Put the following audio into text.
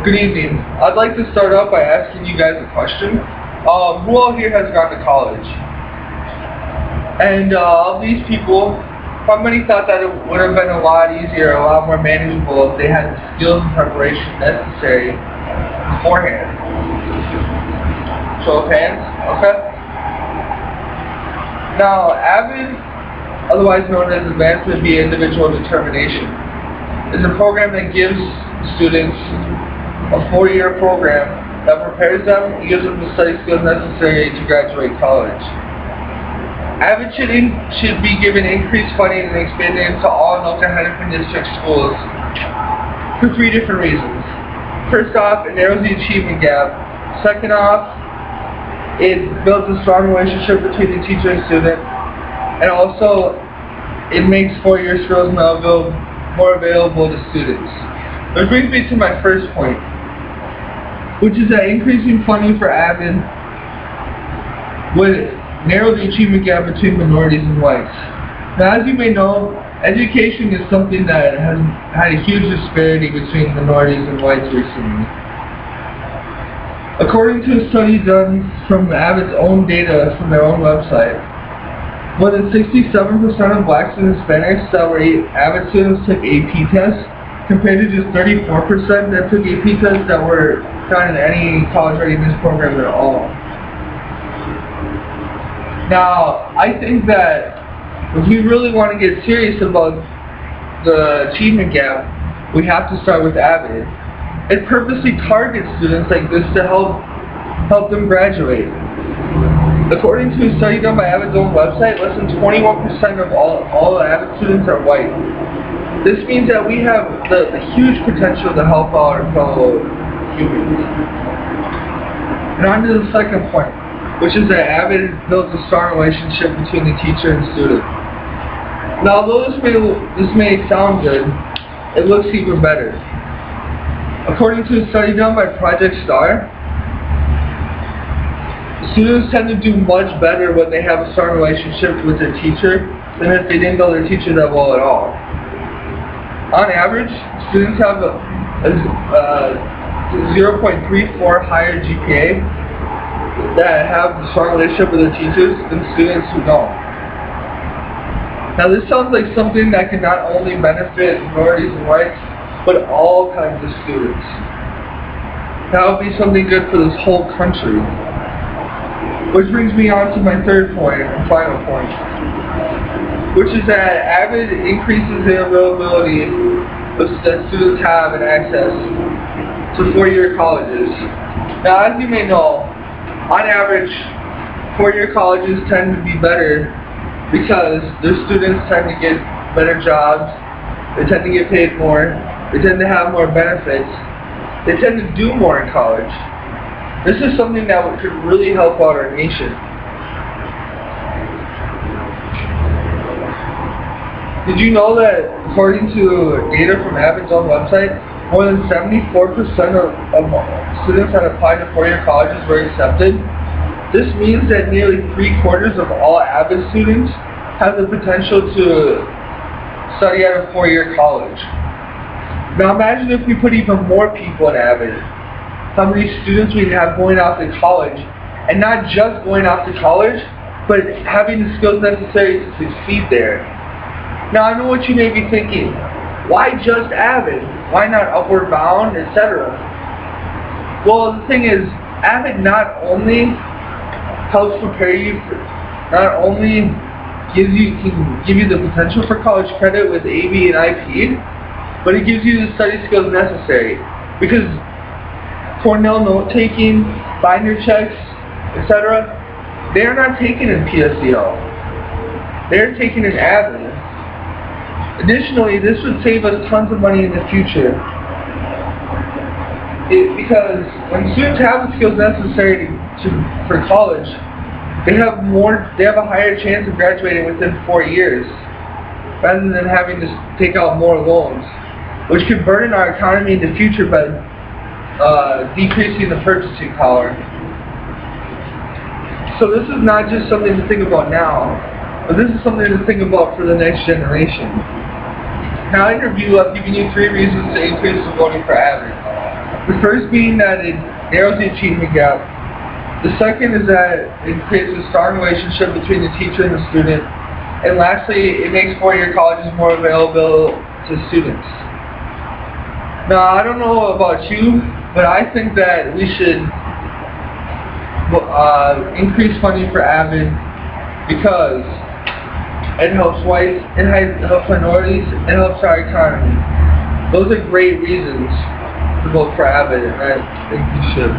Good evening. I'd like to start out by asking you guys a question. Who all here has gone to college? And of these people, how many thought that it would have been a lot easier, a lot more manageable if they had the skills and preparation necessary beforehand? Show of hands. Okay. Now, AVID, otherwise known as Advancement via Individual Determination, is a program that gives students a 4-year program that prepares them and gives them the study skills necessary to graduate college. AVID should be given increased funding and expanded into all Anoka-Hennepin District schools for 3 different reasons. First off, it narrows the achievement gap. Second off, it builds a strong relationship between the teacher and student. And also, it makes 4-year skills more available to students. Which brings me to my first point, which is that increasing funding for AVID would narrow the achievement gap between minorities and whites. Now, as you may know, education is something that has had a huge disparity between minorities and whites recently. According to a study done from AVID's own data from their own website, more than 67% of blacks and Hispanics that were AVID students took AP tests, compared to just 34% that took AP tests that were found in any college readiness program at all. Now, I think that if we really want to get serious about the achievement gap, we have to start with AVID. It purposely targets students like this to help them graduate. According to a study done by AVID's own website, less than 21% of all AVID students are white. This means that we have the huge potential to help our fellow humans. And on to the second point, which is that AVID builds a strong relationship between the teacher and student. Now, although this may sound good, it looks even better. According to a study done by Project STAR, students tend to do much better when they have a strong relationship with their teacher than if they didn't know their teacher that well at all. On average, students have a 0.34 higher GPA that have a strong relationship with their teachers than students who don't. Now, this sounds like something that can not only benefit minorities and whites, but all kinds of students. That would be something good for this whole country. Which brings me on to my third point and final point, which is that AVID increases the availability that students have and access to 4-year colleges. Now, as you may know, on average, 4-year colleges tend to be better because their students tend to get better jobs, they tend to get paid more, they tend to have more benefits, they tend to do more in college. This is something that could really help out our nation. Did you know that according to data from AVID's own website, more than 74% of students that applied to 4-year colleges were accepted? This means that nearly 3/4 of all AVID students have the potential to study at a 4-year college. Now imagine if we put even more people in AVID. How many students we'd have going off to college, and not just going off to college, but having the skills necessary to succeed there. Now, I know what you may be thinking. Why just AVID? Why not Upward Bound, etc.? Well, the thing is, AVID not only helps prepare you not only can give you the potential for college credit with AB and IP, but it gives you the study skills necessary. Because Cornell note-taking, binder checks, etc., they are not taken in PSEO. They are taken in AVID. Additionally, this would save us tons of money in the future. Because when students have the skills necessary for college, they have a higher chance of graduating within 4 years, rather than having to take out more loans, which could burden our economy in the future by decreasing the purchasing power. So this is not just something to think about now, but this is something to think about for the next generation. Now in review, I've given you 3 reasons to increase the voting for AVID. The first being that it narrows the achievement gap. The second is that it creates a strong relationship between the teacher and the student. And lastly, it makes four-year colleges more available to students. Now, I don't know about you, but I think that we should increase funding for AVID because it helps whites, it helps minorities, it helps our economy. Those are great reasons to vote for AVID, and I think you should.